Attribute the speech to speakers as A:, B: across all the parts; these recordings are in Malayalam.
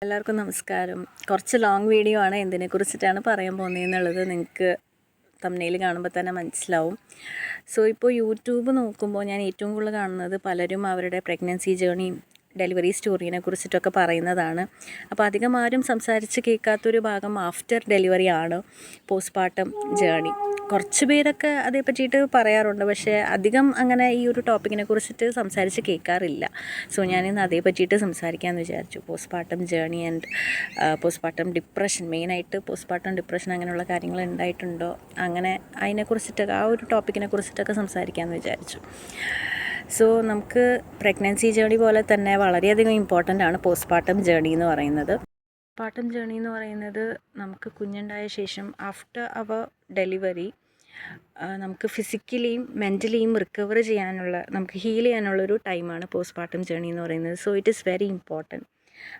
A: എല്ലാവർക്കും നമസ്കാരം. കുറച്ച് ലോങ് വീഡിയോ ആണ്. എന്തിനെക്കുറിച്ചിട്ടാണ് പറയാൻ പോകുന്നതെന്നുള്ളത് നിങ്ങൾക്ക് തംബ്നെയിൽ കാണുമ്പോൾ തന്നെ മനസ്സിലാവും. ഇപ്പോൾ യൂട്യൂബ് നോക്കുമ്പോൾ ഞാൻ ഏറ്റവും കൂടുതൽ കാണുന്നത് പലരും അവരുടെ പ്രഗ്നൻസി ജേർണിയും ഡെലിവറി സ്റ്റോറീനെ കുറിച്ചിട്ടൊക്കെ പറയുന്നതാണ്. അപ്പോൾ അധികം ആരും സംസാരിച്ച് കേൾക്കാത്തൊരു ഭാഗം ആഫ്റ്റർ ഡെലിവറി ആണ്, പോസ്റ്റ്പാർട്ടം ജേർണി. കുറച്ച് പേരൊക്കെ അതേ പറ്റിയിട്ട് പറയാറുണ്ട്, പക്ഷേ അധികം അങ്ങനെ ഈ ഒരു ടോപ്പിക്കിനെ കുറിച്ചിട്ട് സംസാരിച്ച് കേൾക്കാറില്ല. ഞാനിന്ന് അതേ പറ്റിയിട്ട് സംസാരിക്കാമെന്ന് വിചാരിച്ചു. Postpartum journey and postpartum depression, മെയിനായിട്ട് പോസ്റ്റ്പാർട്ടം ഡിപ്രഷൻ അങ്ങനെയുള്ള കാര്യങ്ങൾ ഉണ്ടായിട്ടുണ്ടോ, അങ്ങനെ അതിനെക്കുറിച്ചിട്ടൊക്കെ ആ ഒരു ടോപ്പിക്കിനെ കുറിച്ചിട്ടൊക്കെ സംസാരിക്കാമെന്ന് വിചാരിച്ചു. നമുക്ക് പ്രഗ്നൻസി ജേർണി പോലെ തന്നെ വളരെയധികം ഇമ്പോർട്ടൻ്റ് ആണ് പോസ്റ്റ്പാർട്ടം ജേർണി എന്ന് പറയുന്നത്. പോസ്റ്റ്പാർട്ടം ജേർണി എന്ന് പറയുന്നത് നമുക്ക് കുഞ്ഞുണ്ടായ ശേഷം ആഫ്റ്റർ അവർ ഡെലിവറി നമുക്ക് ഫിസിക്കലിയും മെൻ്റലിയും റിക്കവർ ചെയ്യാനുള്ള, നമുക്ക് ഹീൽ ചെയ്യാനുള്ളൊരു ടൈമാണ് പോസ്റ്റ്പാർട്ടം ജേർണി എന്ന് പറയുന്നത്. It is very important.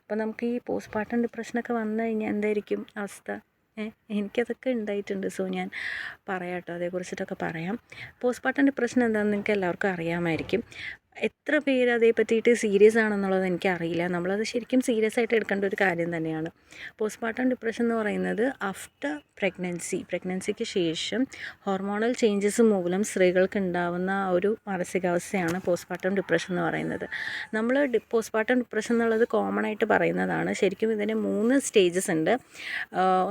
A: അപ്പോൾ നമുക്ക് ഈ പോസ്റ്റ്പാർട്ടം ഡിപ്രഷനൊക്കെ വന്നു കഴിഞ്ഞാൽ എന്തായിരിക്കും അവസ്ഥ? എനിക്കതൊക്കെ ഉണ്ടായിട്ടുണ്ട്. ഞാൻ പറയാം കേട്ടോ, അതേക്കുറിച്ചിട്ടൊക്കെ പറയാം. പോസ്റ്റ്പാർട്ടം ഡിപ്രഷൻ എന്താണെന്ന് നിങ്ങൾക്ക് എല്ലാവർക്കും അറിയാമായിരിക്കും. എത്ര പേര് അതേ പറ്റിയിട്ട് സീരിയസ് ആണെന്നുള്ളത് എനിക്കറിയില്ല. നമ്മളത് ശരിക്കും സീരിയസ് ആയിട്ട് എടുക്കേണ്ട ഒരു കാര്യം തന്നെയാണ്. പോസ്റ്റ്പാർട്ടം ഡിപ്രഷൻ എന്ന് പറയുന്നത് ആഫ്റ്റർ പ്രഗ്നൻസിക്ക് ശേഷം ഹോർമോണൽ ചേഞ്ചസ് മൂലം സ്ത്രീകൾക്ക് ഉണ്ടാവുന്ന ഒരു മാനസികാവസ്ഥയാണ് പോസ്റ്റ്പാർട്ടം ഡിപ്രഷൻ എന്ന് പറയുന്നത്. നമ്മൾ പോസ്റ്റ്പാർട്ടം ഡിപ്രഷൻ എന്നുള്ളത് കോമൺ ആയിട്ട് പറയുന്നതാണ്. ശരിക്കും ഇതിന് 3 സ്റ്റേജസ് ഉണ്ട്.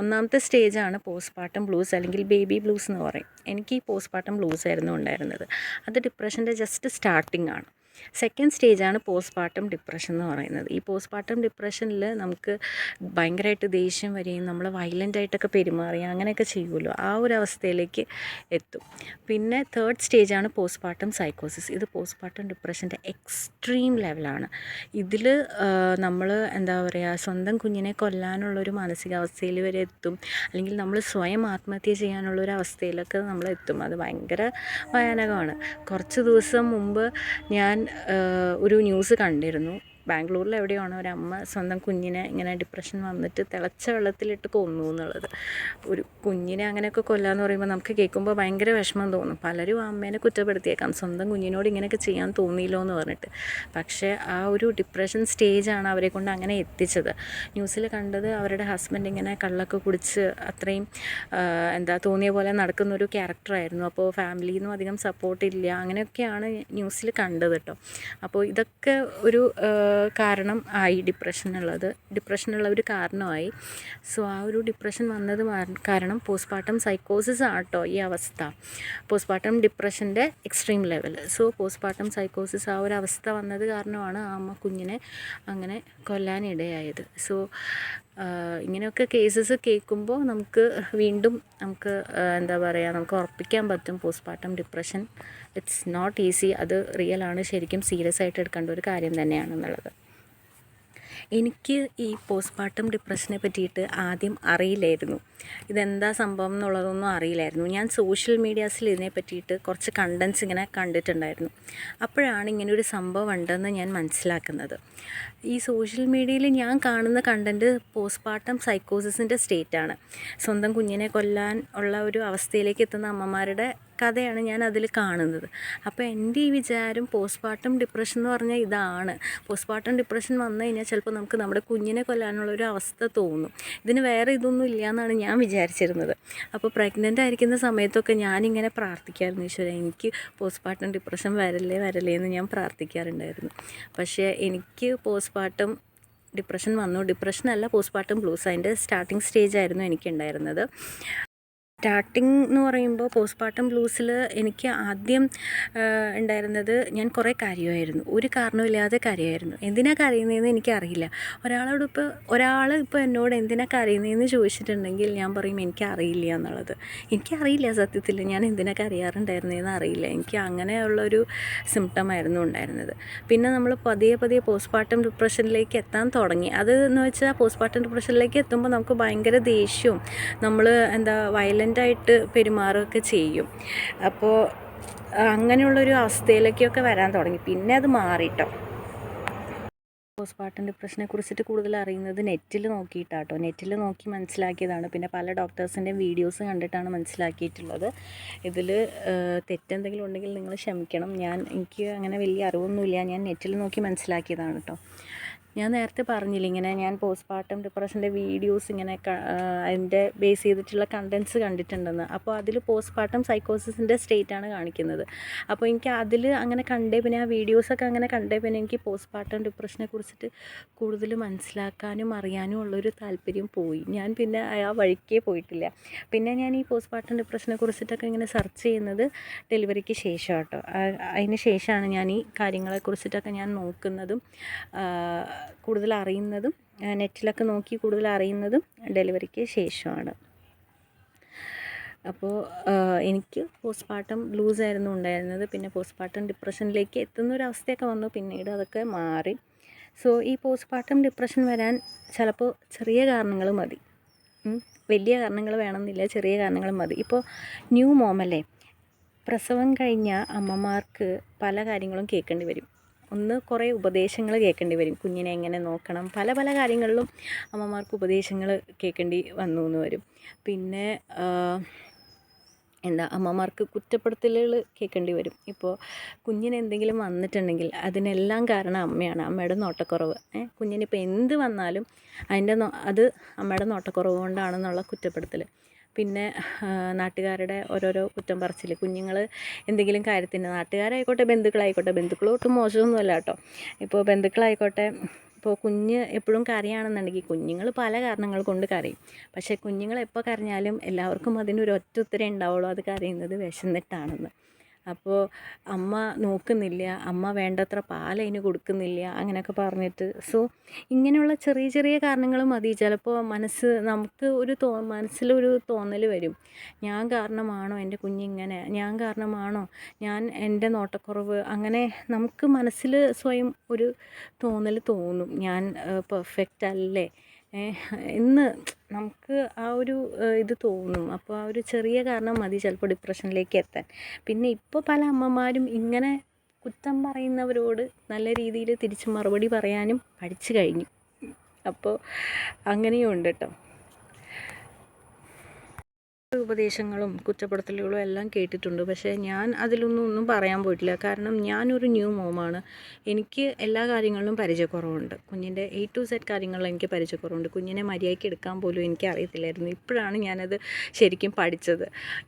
A: ഒന്നാമത്തെ സ്റ്റേജാണ് പോസ്റ്റ്പാർട്ടം ബ്ലൂസ്, അല്ലെങ്കിൽ ബേബി ബ്ലൂസ് എന്ന് പറയും. എനിക്ക് ഈ പോസ്റ്റ്പാർട്ടം ബ്ലൂസ് ആയിരുന്നു ഉണ്ടായിരുന്നത്. അത് ഡിപ്രഷൻ്റെ ജസ്റ്റ് സ്റ്റാർട്ടിംഗ് ആണ്. സെക്കൻഡ് സ്റ്റേജാണ് പോസ്റ്റ്പാർട്ടം ഡിപ്രഷൻ എന്ന് പറയുന്നത്. ഈ പോസ്റ്റ്പാർട്ടം ഡിപ്രഷനിൽ നമുക്ക് ഭയങ്കരമായിട്ട് ദേഷ്യം വരികയും നമ്മൾ വയലൻ്റായിട്ടൊക്കെ പെരുമാറുകയും അങ്ങനെയൊക്കെ ചെയ്യുമല്ലോ, ആ ഒരു അവസ്ഥയിലേക്ക് എത്തും. പിന്നെ തേർഡ് സ്റ്റേജാണ് പോസ്റ്റ്പാർട്ടം സൈക്കോസിസ്. ഇത് പോസ്റ്റ്പാർട്ടം ഡിപ്രഷൻ്റെ എക്സ്ട്രീം ലെവലാണ്. ഇതിൽ നമ്മൾ എന്താ പറയുക, സ്വന്തം കുഞ്ഞിനെ കൊല്ലാനുള്ളൊരു മാനസികാവസ്ഥയിൽ വരെ എത്തും, അല്ലെങ്കിൽ നമ്മൾ സ്വയം ആത്മഹത്യ ചെയ്യാനുള്ളൊരു അവസ്ഥയിലൊക്കെ നമ്മൾ എത്തും. അത് ഭയങ്കര ഭയാനകമാണ്. കുറച്ച് ദിവസം മുമ്പ് ഞാൻ ഒരു ന്യൂസ് കണ്ടിരുന്നു. ബാംഗ്ലൂരിൽ എവിടെയാണ് ഒരമ്മ സ്വന്തം കുഞ്ഞിനെ ഇങ്ങനെ ഡിപ്രഷൻ വന്നിട്ട് തിളച്ച വെള്ളത്തിലിട്ട് കൊന്നു എന്നുള്ളത്. ഒരു കുഞ്ഞിനെ അങ്ങനെയൊക്കെ കൊല്ലാന്ന് പറയുമ്പോൾ നമുക്ക് കേൾക്കുമ്പോൾ ഭയങ്കര വിഷമം തോന്നും. പലരും ആ അമ്മേനെ കുറ്റപ്പെടുത്തിയേക്കാം, സ്വന്തം കുഞ്ഞിനോട് ഇങ്ങനെയൊക്കെ ചെയ്യാൻ തോന്നിയില്ലോ എന്ന് പറഞ്ഞിട്ട്. പക്ഷേ ആ ഒരു ഡിപ്രഷൻ സ്റ്റേജാണ് അവരെ കൊണ്ട് അങ്ങനെ എത്തിച്ചത്. ന്യൂസിൽ കണ്ടത് അവരുടെ ഹസ്ബൻഡ് ഇങ്ങനെ കള്ളൊക്കെ കുടിച്ച് അത്രയും തോന്നിയ പോലെ നടക്കുന്നൊരു ക്യാരക്ടറായിരുന്നു. അപ്പോൾ ഫാമിലിയിൽ നിന്നും അധികം സപ്പോർട്ടില്ല, അങ്ങനെയൊക്കെയാണ് ന്യൂസിൽ കണ്ടത് കേട്ടോ. അപ്പോൾ ഇതൊക്കെ ഒരു കാരണം ആയി, ഡിപ്രഷനുള്ള ഒരു കാരണമായി. ആ ഒരു ഡിപ്രഷൻ വന്നത് കാരണം പോസ്റ്റ്പാർട്ടം സൈക്കോസിസ് ആട്ടോ ഈ അവസ്ഥ. പോസ്റ്റ്പാർട്ടം ഡിപ്രഷൻ്റെ എക്സ്ട്രീം ലെവൽ. പോസ്റ്റ്പാർട്ടം സൈക്കോസിസ് ആ ഒരു അവസ്ഥ വന്നത് കാരണമാണ് ആ അമ്മ കുഞ്ഞിനെ അങ്ങനെ കൊല്ലാനിടയായത്. ഇങ്ങനെയൊക്കെ കേസസ് കേൾക്കുമ്പോൾ നമുക്ക് വീണ്ടും നമുക്ക് ഉറപ്പിക്കാൻ പറ്റും postpartum depression it's not easy. അത് റിയലാണ്, ശരിക്കും സീരിയസ് ആയിട്ട് എടുക്കേണ്ട ഒരു കാര്യം തന്നെയാണെന്നുള്ളത്. എനിക്ക് ഈ പോസ്റ്റ്പാർട്ടം ഡിപ്രഷനെ പറ്റിയിട്ട് ആദ്യം അറിയില്ലായിരുന്നു. ഇതെന്താ സംഭവം എന്നുള്ളതൊന്നും അറിയില്ലായിരുന്നു. ഞാൻ സോഷ്യൽ മീഡിയാസിൽ ഇതിനെ പറ്റിയിട്ട് കുറച്ച് കണ്ടൻസ് ഇങ്ങനെ കണ്ടിട്ടുണ്ടായിരുന്നു. അപ്പോഴാണ് ഇങ്ങനൊരു സംഭവം ഉണ്ടെന്ന് ഞാൻ മനസ്സിലാക്കുന്നത്. ഈ സോഷ്യൽ മീഡിയയിൽ ഞാൻ കാണുന്ന കണ്ടൻറ്റ് പോസ്റ്റ്പാർട്ടം സൈക്കോസിസിൻ്റെ സ്റ്റേറ്റാണ്. സ്വന്തം കുഞ്ഞിനെ കൊല്ലാൻ ഉള്ള ഒരു അവസ്ഥയിലേക്ക് എത്തുന്ന അമ്മമാരുടെ കഥയാണ് ഞാൻ അതിൽ കാണുന്നത്. അപ്പോൾ എൻ്റെ ഈ വിചാരം പോസ്റ്റ്പാർട്ടം ഡിപ്രഷൻ എന്ന് പറഞ്ഞാൽ ഇതാണ്. പോസ്റ്റ്പാർട്ടം ഡിപ്രഷൻ വന്നു കഴിഞ്ഞാൽ ചിലപ്പോൾ നമുക്ക് നമ്മുടെ കുഞ്ഞിനെ കൊല്ലാനുള്ളൊരു അവസ്ഥ തോന്നും. ഇതിന് വേറെ ഇതൊന്നും ഇല്ല എന്നാണ് ഞാൻ വിചാരിച്ചിരുന്നത്. അപ്പോൾ പ്രഗ്നൻ്റ് ആയിരിക്കുന്ന സമയത്തൊക്കെ ഞാനിങ്ങനെ പ്രാർത്ഥിക്കാറുണ്ട്, ഈശ്വരാ എനിക്ക് പോസ്റ്റ്പാർട്ടം ഡിപ്രഷൻ വരല്ലേ എന്ന് ഞാൻ പ്രാർത്ഥിക്കാറുണ്ടായിരുന്നു. പക്ഷേ എനിക്ക് പോസ്റ്റ്പാർട്ടം ഡിപ്രഷൻ വന്നു. ഡിപ്രഷനല്ല, പോസ്റ്റ്പാർട്ടം ബ്ലൂസ്, അതിൻ്റെ സ്റ്റാർട്ടിങ് സ്റ്റേജായിരുന്നു എനിക്കുണ്ടായിരുന്നത്. സ്റ്റാർട്ടിങ് എന്ന് പറയുമ്പോൾ പോസ്റ്റ്പാർട്ടം ബ്ലൂസിൽ എനിക്ക് ആദ്യം ഉണ്ടായിരുന്നത്, ഞാൻ കുറേ കരയുമായിരുന്നു. ഒരു കാരണമില്ലാതെ കരയുമായിരുന്നു. എന്തിനാണ് കരയുന്നതെന്ന് എനിക്കറിയില്ല. ഒരാൾ ഇപ്പോൾ എന്നോട് എന്തിനാണ് കരയുന്നതെന്ന് ചോദിച്ചിട്ടുണ്ടെങ്കിൽ ഞാൻ പറയും എനിക്കറിയില്ല എന്നുള്ളത്. എനിക്കറിയില്ല സത്യത്തിൽ ഞാൻ എന്തിനാണ് കരയാറുണ്ടായിരുന്നതെന്ന് അറിയില്ല. എനിക്ക് അങ്ങനെയുള്ളൊരു സിംറ്റമായിരുന്നു ഉണ്ടായിരുന്നത്. പിന്നെ നമ്മൾ പതിയെ പോസ്റ്റ്പാർട്ടം ഡിപ്രഷനിലേക്ക് എത്താൻ തുടങ്ങി. അത് എന്ന് വെച്ചാൽ പോസ്റ്റ്പാർട്ടം ഡിപ്രഷനിലേക്ക് എത്തുമ്പോൾ നമുക്ക് ഭയങ്കര ദേഷ്യവും നമ്മൾ വയലൻ്റായിട്ട് പെരുമാറുകയൊക്കെ ചെയ്യും. അപ്പോൾ അങ്ങനെയുള്ളൊരു അവസ്ഥയിലേക്കൊക്കെ വരാൻ തുടങ്ങി. പിന്നെ അത് മാറിട്ടോ. പോസ്റ്റ്പാർട്ടം ഡിപ്രഷനെ കുറിച്ചിട്ട് കൂടുതൽ അറിയുന്നത് നെറ്റിൽ നോക്കി മനസ്സിലാക്കിയതാണ്. പിന്നെ പല ഡോക്ടേഴ്സിൻ്റെ വീഡിയോസ് കണ്ടിട്ടാണ് മനസ്സിലാക്കിയിട്ടുള്ളത്. ഇതിൽ തെറ്റെന്തെങ്കിലും ഉണ്ടെങ്കിൽ നിങ്ങൾ ക്ഷമിക്കണം. എനിക്ക് അങ്ങനെ വലിയ അറിവൊന്നുമില്ല. ഞാൻ നെറ്റിൽ നോക്കി മനസ്സിലാക്കിയതാണ് കേട്ടോ. ഞാൻ നേരത്തെ പറഞ്ഞില്ല ഇങ്ങനെ ഞാൻ പോസ്റ്റ്പാർട്ടം ഡിപ്രഷൻ്റെ വീഡിയോസ് ഇങ്ങനെ അതിൻ്റെ ബേസ് ചെയ്തിട്ടുള്ള കണ്ടൻറ്റ്സ് കണ്ടിട്ടുണ്ടെന്ന്. അപ്പോൾ അതിൽ പോസ്റ്റ്പാർട്ടം സൈക്കോസിസിൻ്റെ സ്റ്റേറ്റാണ് കാണിക്കുന്നത്. അപ്പോൾ എനിക്ക് അതിൽ അങ്ങനെ കണ്ടേ പിന്നെ ആ വീഡിയോസൊക്കെ അങ്ങനെ കണ്ടേ പിന്നെ എനിക്ക് പോസ്റ്റ്പാർട്ടം ഡിപ്രഷനെ കുറിച്ചിട്ട് കൂടുതൽ മനസ്സിലാക്കാനും അറിയാനും ഉള്ളൊരു താല്പര്യം പോയി. ഞാൻ പിന്നെ ആ വഴിക്കേ പോയിട്ടില്ല. പിന്നെ ഞാൻ ഈ പോസ്റ്റ്പാർട്ടം ഡിപ്രഷനെ കുറിച്ചിട്ടൊക്കെ ഇങ്ങനെ സെർച്ച് ചെയ്യുന്നത് ഡെലിവറിക്ക് ശേഷം കേട്ടോ. അതിന് ശേഷമാണ് ഞാൻ ഈ കാര്യങ്ങളെക്കുറിച്ചിട്ടൊക്കെ ഞാൻ നോക്കുന്നതും കൂടുതൽ അറിയുന്നതും നെറ്റിലൊക്കെ നോക്കി കൂടുതൽ അറിയുന്നതും ഡെലിവറിക്ക് ശേഷമാണ്. അപ്പോൾ എനിക്ക് പോസ്റ്റ്പാർട്ടം ബ്ലൂസ് ആയിരുന്നു ഉണ്ടായിരുന്നത്. പിന്നെ പോസ്റ്റ്പാർട്ടം ഡിപ്രഷനിലേക്ക് എത്തുന്നൊരവസ്ഥയൊക്കെ വന്നു. പിന്നീട് അതൊക്കെ മാറി. സോ ഈ പോസ്റ്റ്പാർട്ടം ഡിപ്രഷൻ വരാൻ ചിലപ്പോൾ ചെറിയ കാരണങ്ങൾ മതി, വലിയ കാരണങ്ങൾ വേണമെന്നില്ല, ചെറിയ കാരണങ്ങൾ മതി. ഇപ്പോൾ ന്യൂ മോമല്ലേ, പ്രസവം കഴിഞ്ഞ അമ്മമാർക്ക് പല കാര്യങ്ങളും കേൾക്കേണ്ടി വരും. ഒന്ന് കുറേ ഉപദേശങ്ങൾ കേൾക്കേണ്ടി വരും, കുഞ്ഞിനെ എങ്ങനെ നോക്കണം, പല പല കാര്യങ്ങളിലും അമ്മമാർക്ക് ഉപദേശങ്ങൾ കേൾക്കേണ്ടി വന്നു എന്ന് വരും. പിന്നെ അമ്മമാർക്ക് കുറ്റപ്പെടുത്തലുകൾ കേൾക്കേണ്ടി വരും. ഇപ്പോൾ കുഞ്ഞിന് എന്തെങ്കിലും വന്നിട്ടുണ്ടെങ്കിൽ അതിനെല്ലാം കാരണം അമ്മയാണ്, അമ്മയുടെ നോട്ടക്കുറവ്. കുഞ്ഞിനിപ്പോൾ എന്ത് വന്നാലും അത് അമ്മയുടെ നോട്ടക്കുറവ് കൊണ്ടാണെന്നുള്ള കുറ്റപ്പെടുത്തൽ. പിന്നെ നാട്ടുകാരുടെ ഓരോരോ കുറ്റം പറച്ചിൽ. കുഞ്ഞുങ്ങൾ എന്തെങ്കിലും കാര്യത്തിന് നാട്ടുകാരായിക്കോട്ടെ ബന്ധുക്കളായിക്കോട്ടെ, ബന്ധുക്കളൊട്ടും മോശമൊന്നുമല്ല കേട്ടോ. ഇപ്പോൾ ബന്ധുക്കളായിക്കോട്ടെ, ഇപ്പോൾ കുഞ്ഞ് എപ്പോഴും കരയാണെന്നുണ്ടെങ്കിൽ കുഞ്ഞുങ്ങൾ പല കാരണങ്ങൾ കൊണ്ട് കരയും. പക്ഷേ കുഞ്ഞുങ്ങൾ എപ്പോൾ കരഞ്ഞാലും എല്ലാവർക്കും അതിനൊരു ഒറ്റ ഉത്തരേ ഉണ്ടാവുള്ളൂ, അത് കരയുന്നത് വിശന്നിട്ടാണെന്ന്. അപ്പോൾ അമ്മ നോക്കുന്നില്ല, അമ്മ വേണ്ടത്ര പാലതിന് കൊടുക്കുന്നില്ല, അങ്ങനെയൊക്കെ പറഞ്ഞിട്ട്. സോ ഇങ്ങനെയുള്ള ചെറിയ ചെറിയ കാരണങ്ങൾ മതി. ചിലപ്പോൾ നമുക്ക് മനസ്സിലൊരു തോന്നൽ വരും, ഞാൻ കാരണമാണോ എൻ്റെ കുഞ്ഞിങ്ങനെ, ഞാൻ കാരണമാണോ എൻ്റെ നോട്ടക്കുറവ്. അങ്ങനെ നമുക്ക് മനസ്സിൽ സ്വയം ഒരു തോന്നൽ തോന്നും, ഞാൻ പെർഫെക്റ്റ് അല്ലേ എന്ന് നമുക്ക് ആ ഒരു ഇത് തോന്നും. അപ്പോൾ ആ ഒരു ചെറിയ കാരണം മതി ചിലപ്പോൾ ഡിപ്രഷനിലേക്ക് എത്താൻ. പിന്നെ ഇപ്പോൾ പല അമ്മമാരും ഇങ്ങനെ കുറ്റം പറയുന്നവരോട് നല്ല രീതിയിൽ തിരിച്ച് മറുപടി പറയാനും പഠിച്ചു കഴിഞ്ഞു. അപ്പോൾ അങ്ങനെയും ഉണ്ട് കേട്ടോ. ഉപദേശങ്ങളും കുറ്റപ്പെടുത്തലുകളും എല്ലാം കേട്ടിട്ടുണ്ട്. പക്ഷേ ഞാൻ അതിലൊന്നും പറയാൻ പോയിട്ടില്ല. കാരണം ഞാനൊരു ന്യൂ മോമാണ്. എനിക്ക് എല്ലാ കാര്യങ്ങളിലും പരിചയക്കുറവുണ്ട്. കുഞ്ഞിൻ്റെ A to Z കാര്യങ്ങളിൽ എനിക്ക് പരിചയക്കുറവുണ്ട്. കുഞ്ഞിനെ മര്യാദയ്ക്ക് എടുക്കാൻ പോലും എനിക്ക് അറിയത്തില്ലായിരുന്നു. ഇപ്പോഴാണ് ഞാനത് ശരിക്കും പഠിച്ചത്.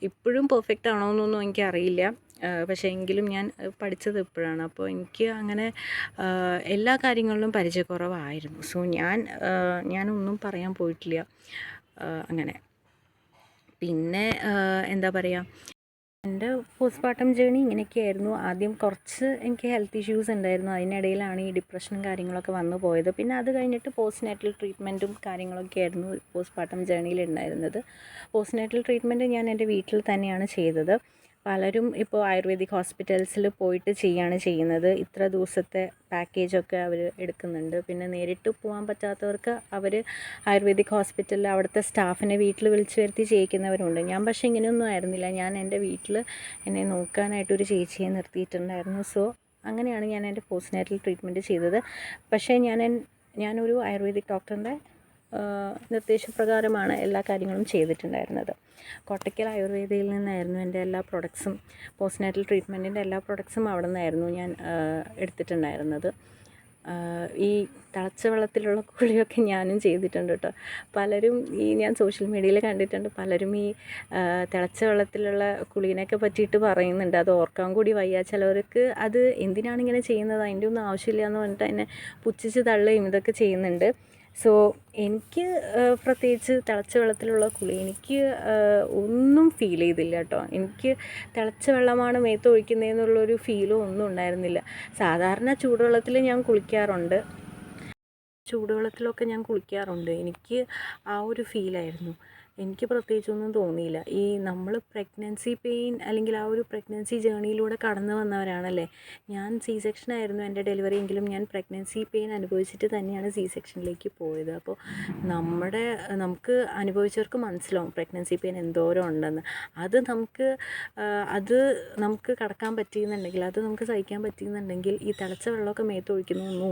A: ഇപ്പോഴും പെർഫെക്റ്റ് ആണോ എന്നൊന്നും എനിക്കറിയില്ല. പക്ഷേ എങ്കിലും ഞാൻ പഠിച്ചത് ഇപ്പോഴാണ്. അപ്പോൾ എനിക്ക് അങ്ങനെ എല്ലാ കാര്യങ്ങളിലും പരിചയക്കുറവായിരുന്നു. സോ ഞാനൊന്നും പറയാൻ പോയിട്ടില്ല അങ്ങനെ. പിന്നെ എന്താ പറയുക, എൻ്റെ പോസ്റ്റ്പാർട്ടം ജേണി ഇങ്ങനെയൊക്കെയായിരുന്നു. ആദ്യം കുറച്ച് എനിക്ക് ഹെൽത്ത് ഇഷ്യൂസ് ഉണ്ടായിരുന്നു, അതിനിടയിലാണ് ഈ ഡിപ്രഷനും കാര്യങ്ങളൊക്കെ വന്നു പോയത്. പിന്നെ അത് കഴിഞ്ഞിട്ട് പോസ്റ്റ്നാറ്റൽ ട്രീറ്റ്മെൻറ്റും കാര്യങ്ങളൊക്കെ ആയിരുന്നു പോസ്റ്റ്പാർട്ടം ജേണിയിൽ ഉണ്ടായിരുന്നത്. പോസ്റ്റ്നാറ്റൽ ട്രീറ്റ്മെൻറ്റ് ഞാൻ എൻ്റെ വീട്ടിൽ തന്നെയാണ് ചെയ്തത്. പലരും ഇപ്പോൾ ആയുർവേദിക് ഹോസ്പിറ്റൽസിൽ പോയിട്ട് ചെയ്യുന്നത്. ഇത്ര ദിവസത്തെ പാക്കേജൊക്കെ അവർ എടുക്കുന്നുണ്ട്. പിന്നെ നേരിട്ട് പോകാൻ പറ്റാത്തവർക്ക് അവർ ആയുർവേദിക് ഹോസ്പിറ്റലിൽ അവിടുത്തെ സ്റ്റാഫിനെ വീട്ടിൽ വിളിച്ചു വരുത്തി ചെയ്യിക്കുന്നവരുണ്ട്. ഞാൻ പക്ഷേ ഇങ്ങനെയൊന്നും ആയിരുന്നില്ല. ഞാൻ എൻ്റെ വീട്ടിൽ എന്നെ നോക്കാനായിട്ടൊരു ചേച്ചിയെ നിർത്തിയിട്ടുണ്ടായിരുന്നു. സോ അങ്ങനെയാണ് ഞാൻ എൻ്റെ പോസ്റ്റ്നാറ്റൽ ട്രീറ്റ്മെൻറ്റ് ചെയ്തത്. പക്ഷേ ഞാനൊരു ആയുർവേദിക് ഡോക്ടറിൻ്റെ നിർദ്ദേശപ്രകാരമാണ് എല്ലാ കാര്യങ്ങളും ചെയ്തിട്ടുണ്ടായിരുന്നത്. കോട്ടയ്ക്കൽ ആയുർവേദയിൽ നിന്നായിരുന്നു എൻ്റെ എല്ലാ പ്രൊഡക്ട്സും, പോസ്റ്റ്നാറ്റൽ ട്രീറ്റ്മെൻറ്റിൻ്റെ എല്ലാ പ്രൊഡക്ട്സും അവിടെ നിന്നായിരുന്നു ഞാൻ എടുത്തിട്ടുണ്ടായിരുന്നത്. ഈ തിളച്ച വെള്ളത്തിലുള്ള കുളിയൊക്കെ ഞാനും ചെയ്തിട്ടുണ്ട് കേട്ടോ. പലരും ഞാൻ സോഷ്യൽ മീഡിയയിൽ കണ്ടിട്ടുണ്ട്, പലരും ഈ തിളച്ച വെള്ളത്തിലുള്ള കുളീനൊക്കെ പറ്റിയിട്ട് പറയുന്നുണ്ട്. അത് ഓർക്കാൻ കൂടി വയ്യ. ചിലവർക്ക് അത് എന്തിനാണ് ഇങ്ങനെ ചെയ്യുന്നത്, അതിൻ്റെ ഒന്നും ആവശ്യമില്ല എന്ന് പറഞ്ഞിട്ട് അതിനെ പുച്ഛിച്ച് തള്ളുകയും ഇതൊക്കെ ചെയ്യുന്നുണ്ട്. സോ എനിക്ക് പ്രത്യേകിച്ച് തിളച്ച വെള്ളത്തിലുള്ള കുളി എനിക്ക് ഒന്നും ഫീൽ ചെയ്തില്ല കേട്ടോ. എനിക്ക് തിളച്ച വെള്ളമാണ് മേത്ത് ഒഴിക്കുന്നതെന്നുള്ളൊരു ഫീലും ഒന്നും ഉണ്ടായിരുന്നില്ല. സാധാരണ ചൂടുവെള്ളത്തിൽ ഞാൻ കുളിക്കാറുണ്ട്, എനിക്ക് ആ ഒരു ഫീലായിരുന്നു. എനിക്ക് പ്രത്യേകിച്ചൊന്നും തോന്നിയില്ല. ഈ നമ്മൾ പ്രഗ്നൻസി പെയിൻ അല്ലെങ്കിൽ ആ ഒരു പ്രഗ്നൻസി ജേണിയിലൂടെ കടന്നു വന്നവരാണല്ലേ. ഞാൻ സെക്ഷനായിരുന്നു എൻ്റെ ഡെലിവറി എങ്കിലും ഞാൻ പ്രഗ്നൻസി പെയിൻ അനുഭവിച്ചിട്ട് തന്നെയാണ് സെക്ഷനിലേക്ക് പോയത്. അപ്പോൾ നമുക്ക് അനുഭവിച്ചവർക്ക് മനസ്സിലാവും പ്രഗ്നൻസി പെയിൻ എന്തോരം ഉണ്ടെന്ന്. അത് നമുക്ക് കടക്കാൻ പറ്റിയെന്നുണ്ടെങ്കിൽ, അത് നമുക്ക് സഹിക്കാൻ പറ്റിയെന്നുണ്ടെങ്കിൽ ഈ തിളച്ച വെള്ളമൊക്കെ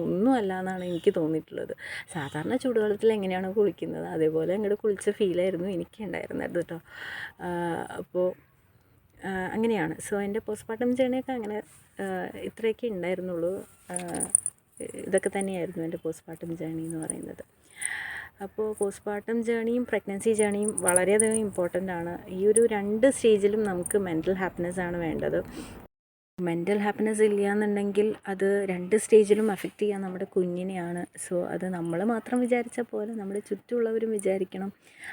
A: ഒന്നും അല്ല എന്നാണ് എനിക്ക് തോന്നിയിട്ടുള്ളത്. സാധാരണ ചൂടുവെള്ളത്തിൽ എങ്ങനെയാണോ കുളിക്കുന്നത് അതേപോലെ അങ്ങോട്ട് കുളിച്ച ഫീലായിരുന്നു എനിക്ക് ഉണ്ടായിരുന്നത് കേട്ടോ. അപ്പോൾ അങ്ങനെയാണ്. സോ എൻ്റെ പോസ്റ്റ്പാർട്ടം ജേണിയൊക്കെ അങ്ങനെ ഇത്രയൊക്കെ ഉണ്ടായിരുന്നുള്ളൂ. ഇതൊക്കെ തന്നെയായിരുന്നു എൻ്റെ പോസ്റ്റ്മോർട്ടം ജേണി എന്ന് പറയുന്നത്. അപ്പോൾ പോസ്റ്റ്മോർട്ടം ജേണിയും പ്രഗ്നൻസി ജേണിയും വളരെയധികം ഇമ്പോർട്ടൻ്റ് ആണ്. ഈ ഒരു 2 സ്റ്റേജിലും നമുക്ക് മെൻ്റൽ ഹാപ്പിനെസ് ആണ് വേണ്ടത്. മെൻ്റൽ ഹാപ്പിനെസ് ഇല്ല എന്നുണ്ടെങ്കിൽ അത് 2 സ്റ്റേജിലും അഫക്റ്റ് ചെയ്യുക നമ്മുടെ കുഞ്ഞിനെയാണ്. സോ അത് നമ്മൾ മാത്രം വിചാരിച്ചാൽ പോലെ നമ്മുടെ ചുറ്റുമുള്ളവരും വിചാരിക്കണം,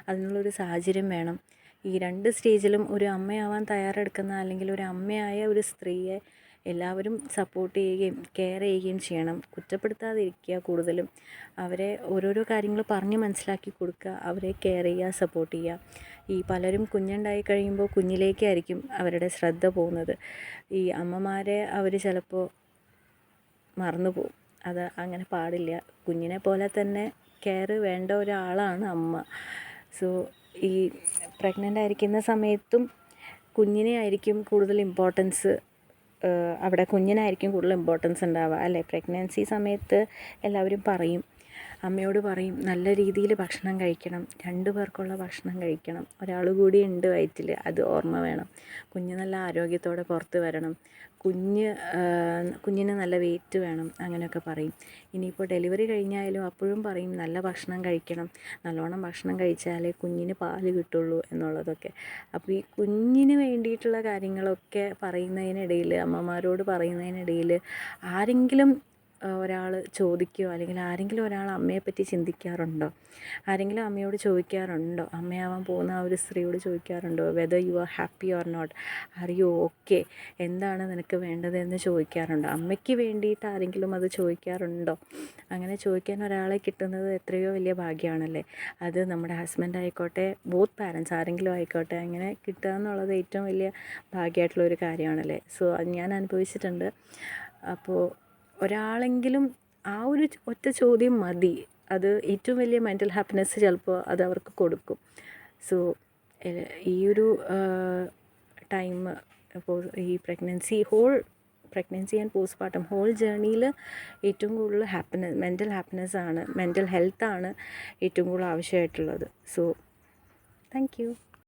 A: അതിനുള്ളൊരു സാഹചര്യം വേണം. ഈ 2 സ്റ്റേജിലും ഒരു അമ്മയാവാൻ തയ്യാറെടുക്കുന്ന അല്ലെങ്കിൽ ഒരു അമ്മയായ ഒരു സ്ത്രീയെ എല്ലാവരും സപ്പോർട്ട് ചെയ്യുകയും കെയർ ചെയ്യുകയും ചെയ്യണം. കുറ്റപ്പെടുത്താതിരിക്കുക, കൂടുതലും അവരെ ഓരോരോ കാര്യങ്ങൾ പറഞ്ഞ് മനസ്സിലാക്കി കൊടുക്കുക, അവരെ കെയർ ചെയ്യുക, സപ്പോർട്ട് ചെയ്യുക. ഈ പലരും കുഞ്ഞുണ്ടായി കഴിയുമ്പോൾ കുഞ്ഞിലേക്കായിരിക്കും അവരുടെ ശ്രദ്ധ പോകുന്നത്. ഈ അമ്മമാരെ അവർ ചിലപ്പോൾ മറന്നു പോകും. അത് അങ്ങനെ പാടില്ല. കുഞ്ഞിനെ പോലെ തന്നെ കെയർ വേണ്ട ഒരാളാണ് അമ്മ. സോ ഈ പ്രഗ്നൻ്റ് ആയിരിക്കുന്ന സമയത്തും കുഞ്ഞിനെ ആയിരിക്കും കൂടുതൽ ഇമ്പോർട്ടൻസ്, അവിടെ കുഞ്ഞിനായിരിക്കും കൂടുതൽ ഇമ്പോർട്ടൻസ് ഉണ്ടാവുക അല്ലേ. പ്രഗ്നൻസി സമയത്ത് എല്ലാവരും പറയും, അമ്മയോട് പറയും നല്ല രീതിയിൽ ഭക്ഷണം കഴിക്കണം, 2 പേർക്കുള്ള ഭക്ഷണം കഴിക്കണം, ഒരാൾ കൂടി ഉണ്ട് വയറ്റിൽ, അത് ഓർമ്മ വേണം, കുഞ്ഞ് നല്ല ആരോഗ്യത്തോടെ പുറത്ത് വരണം, കുഞ്ഞിന് നല്ല വെയിറ്റ് വേണം, അങ്ങനെയൊക്കെ പറയും. ഇനിയിപ്പോൾ ഡെലിവറി കഴിഞ്ഞാലും അപ്പോഴും പറയും നല്ല ഭക്ഷണം കഴിക്കണം, നല്ലോണം ഭക്ഷണം കഴിച്ചാലേ കുഞ്ഞിന് പാല് കിട്ടുള്ളൂ എന്നുള്ളതൊക്കെ. അപ്പോൾ ഈ കുഞ്ഞിന് വേണ്ടിയിട്ടുള്ള കാര്യങ്ങളൊക്കെ പറയുന്നതിനിടയിൽ, അമ്മമാരോട് പറയുന്നതിനിടയിൽ ആരെങ്കിലും ഒരാൾ ചോദിക്കുകയോ അല്ലെങ്കിൽ ആരെങ്കിലും ഒരാൾ അമ്മയെപ്പറ്റി ചിന്തിക്കാറുണ്ടോ? ആരെങ്കിലും അമ്മയോട് ചോദിക്കാറുണ്ടോ? അമ്മയാവാൻ പോകുന്ന ആ ഒരു സ്ത്രീയോട് ചോദിക്കാറുണ്ടോ whether you are happy or not, are you okay, എന്താണ് നിനക്ക് വേണ്ടതെന്ന് ചോദിക്കാറുണ്ടോ? അമ്മയ്ക്ക് വേണ്ടിയിട്ട് ആരെങ്കിലും അത് ചോദിക്കാറുണ്ടോ? അങ്ങനെ ചോദിക്കാൻ ഒരാളെ കിട്ടുന്നത് എത്രയോ വലിയ ഭാഗ്യമാണല്ലേ. അത് നമ്മുടെ ഹസ്ബൻഡ് ആയിക്കോട്ടെ, ബോത്ത് പാരൻസ് ആരെങ്കിലും ആയിക്കോട്ടെ, അങ്ങനെ കിട്ടുക എന്നുള്ളത് ഏറ്റവും വലിയ ഭാഗ്യമായിട്ടുള്ളൊരു കാര്യമാണല്ലേ. സോ അത് ഞാൻ അനുഭവിച്ചിട്ടുണ്ട്. അപ്പോൾ ഒരാളെങ്കിലും ആ ഒരു ഒറ്റ ചോദ്യം മതി, അത് ഏറ്റവും വലിയ മെൻ്റൽ ഹാപ്പിനെസ് ചിലപ്പോൾ അത് അവർക്ക് കൊടുക്കും. സോ ഈ ഒരു ടൈം ഇപ്പോൾ ഈ പ്രഗ്നൻസി ആൻഡ് പോസ്റ്റ്മോർട്ടം ഹോൾ ജേർണിയിൽ ഏറ്റവും കൂടുതൽ മെൻ്റൽ ഹാപ്പിനെസ്സാണ്, മെൻ്റൽ ഹെൽത്താണ് ഏറ്റവും കൂടുതൽ ആവശ്യമായിട്ടുള്ളത്. So thank you.